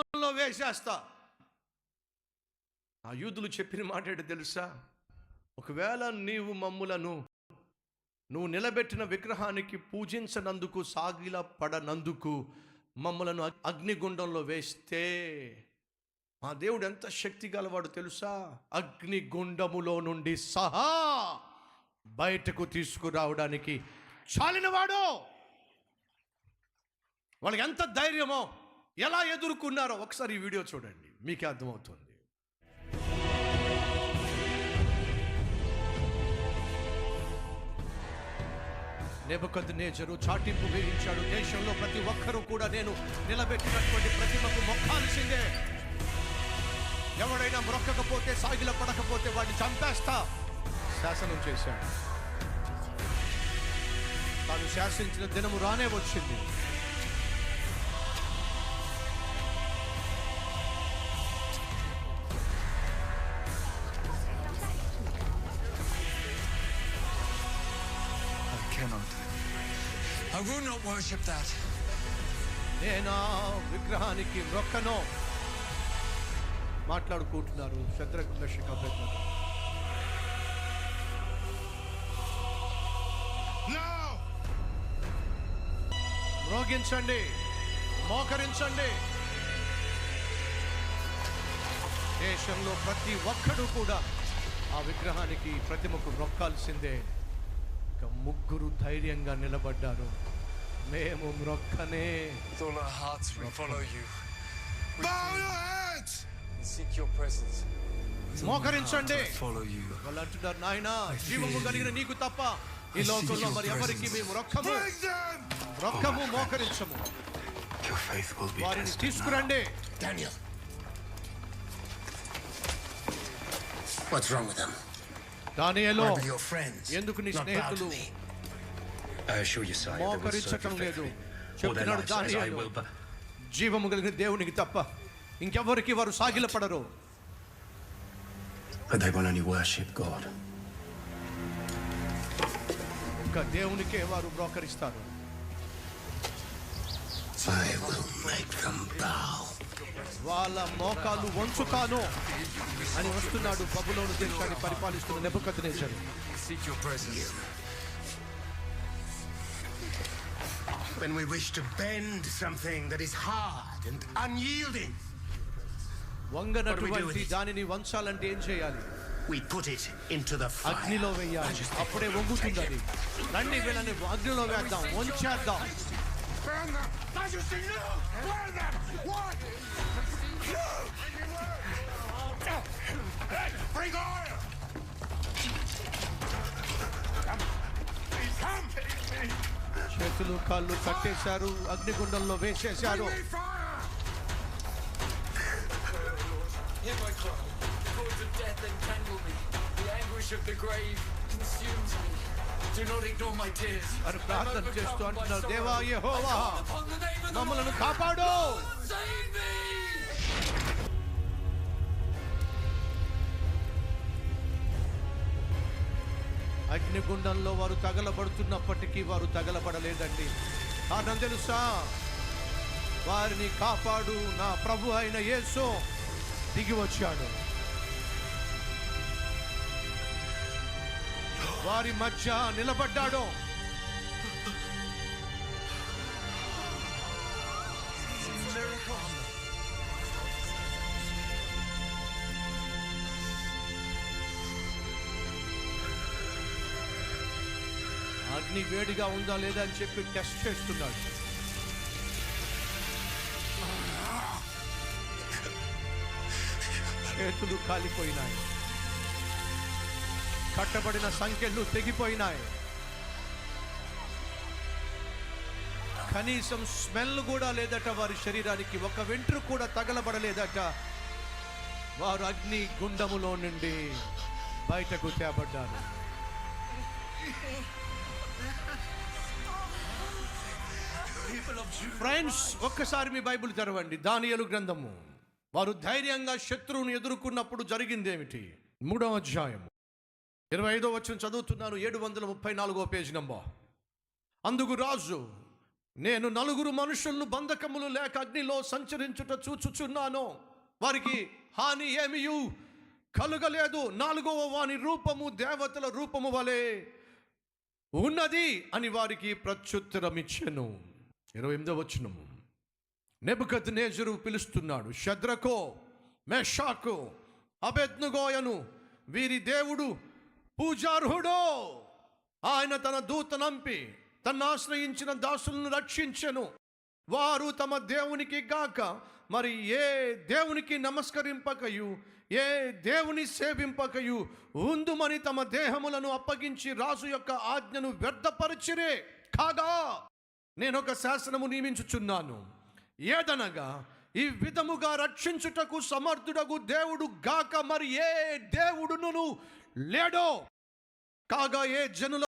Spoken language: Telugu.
అగ్నిగుండంలో వేసేస్తా. ఆ యూదులు చెప్పిన మాట ఏంటో తెలుసా? ఒకవేళ నువ్వు నిలబెట్టిన విగ్రహానికి పూజించనందుకు, సాగిల పడనందుకు మమ్మలను అగ్నిగుండంలో వేస్తే, మా దేవుడు ఎంత శక్తి గలవాడు తెలుసా? అగ్నిగుండములో నుండి సహా బయటకు తీసుకురావడానికి చాలినవాడు. వాళ్ళకి ఎంత ధైర్యమో, ఎలా ఎదుర్కొన్నారో ఒకసారి ఈ వీడియో చూడండి, మీకే అర్థమవుతుంది. నెబుకద్నెజరు చాటింపు వేయించాడు. దేశంలో ప్రతి ఒక్కరూ కూడా నేను నిలబెట్టినటువంటి ప్రతిమకు మొక్కాల్సిందే. ఎవడైనా మొక్కకపోతే, సాగిల పడకపోతే వాడిని చంపేస్తా శాసనం చేశాడు. తాను శాసించిన దినము రానే వచ్చింది. I will not worship that. నేనా విగ్రహానికి మొక్కను మాట్లాడుకుంటున్నారు శద్రక్, మెషక్, అబేద్నెగో. మ్రోగించండి, మోకరించండి. దేశంలో ప్రతి ఒక్కడు కూడా ఆ విగ్రహానికి, ప్రతిమకు మొక్కాల్సిందే. ఇక ముగ్గురు ధైర్యంగా నిలబడ్డారు. మేము మ్రొక్కనే. With all our hearts we follow you. Bow your heads! And seek your presence. మోకరించండి. Follow you. వాళ్ళు అంటున్నారు, నాయనా జీవము కలిగిన నీకు తప్ప ఈ లోకంలో మరి ఎవరికి మేము రొక్కము మోకరించము. వారిని తీసుకురండి. Daniel. What's wrong with them? దానియేలు, Where are your friends? ఎందుకు నీ Not bow to స్నేహితులు me. I assure you, sire, they will serve మోకరించటం you లేదు? faithfully. All their చెప్తున్నాడు lives, as I దానియేలు, will, but జీవము కలిగిన దేవునికి తప్ప ఇంకెవరికి వారు సాగిలపడరు. they will only worship God. ఒక్క దేవునికే వారు మోకరిస్తారు. I will make them bow. వాళ్ళ మోకాలు వంచుతాను అని వస్తున్నాడు బబులోను దేశాన్ని పరిపాలిస్తున్న నెబుకద్నెజరు. Seek your presence. When we wish to bend something that is hard and unyielding, వంగనటువంటి దానిని వంచాలంటే ఏం చేయాలి? we put it into the fire. అగ్నిలో వేయాలి, అప్పుడే వంగుతుంది అది. రండి వీళ్ళని అగ్నిలో వేద్దాం, వంచేద్దాం. Burn them! Majesty, no! Burn them! What? No! Bring oil! Come! Come! చేతులు కాళ్ళు కట్టేశారు, అగ్నిగుండంలో వేసేశారు. Bring me fire! Hear my cry. The cords of death entangle me. The anguish of the grave consumes me. Do not ignore my tears. అని ప్రార్థన చేస్తూ అంటున్నారు, దేవా యెహోవా Upon the name of the మమ్మలను Lord. కాపాడు. Save me! అగ్నిగుండంలో వారు తగలబడుతున్నప్పటికీ వారు తగలబడలేదండి. కారణం తెలుసా? వారిని కాపాడు నా ప్రభు అయిన యేసు దిగి వచ్చాడు. వారి మధ్య నిలబడ్డాడు. అగ్ని వేడిగా ఉందా లేదా అని చెప్పి టెస్ట్ చేస్తున్నాడు. చేతులు కాలిపోయినాయి, కట్టబడిన సంఖ్యలు తెగిపోయినాయి. కనీసం స్మెల్ కూడా లేదట వారి శరీరానికి, ఒక వెంట్రు కూడా తగలబడలేదట. వారు అగ్ని గుండములో నుండి బయటకు తేబడ్డారు. ఫ్రెండ్స్, ఒక్కసారి మీ బైబిల్ తెరవండి, దానియేలు గ్రంథము. వారు ధైర్యంగా శత్రువును ఎదుర్కొన్నప్పుడు జరిగింది ఏమిటి? 3వ అధ్యాయం 25వ వచనం చదువుతున్నాను. 734వ పేజీ నంబర్. అందుకు రాజు, నేను నలుగురు మనుషులను బంధకములు లేక అగ్నిలో సంచరించుట చూచుచున్నాను, వారికి హాని ఏమియు కలుగలేదు. నాలుగవ వాని రూపము దేవతల రూపము వలె ఉన్నది అని వారికి ప్రత్యుత్తరమిచ్చెను. 28వ వచనము. నెబుకద్నెజరు పిలుస్తున్నాడు, షద్రకు, మెషాకు, అబేద్నెగోయను వీరి దేవుడు పూజార్హుడో. ఆయన తన దూతనంపి తను ఆశ్రయించిన దాసులను రక్షించెను. వారు తమ దేవునికి గాక మరి ఏ దేవునికి నమస్కరింపకయు ఏ దేవుని సేవింపకయు ఉందుమని తమ దేహములను అప్పగించి రాజు యొక్క ఆజ్ఞను వ్యర్థపరిచిరే. కాగా నేనొక శాసనము నియమించుచున్నాను, ఏదనగా ఈ విధముగా రక్షించుటకు సమర్థుడగు దేవుడు గాక మరి ఏ దేవుడును లేడో. కాగా ఏ జనుల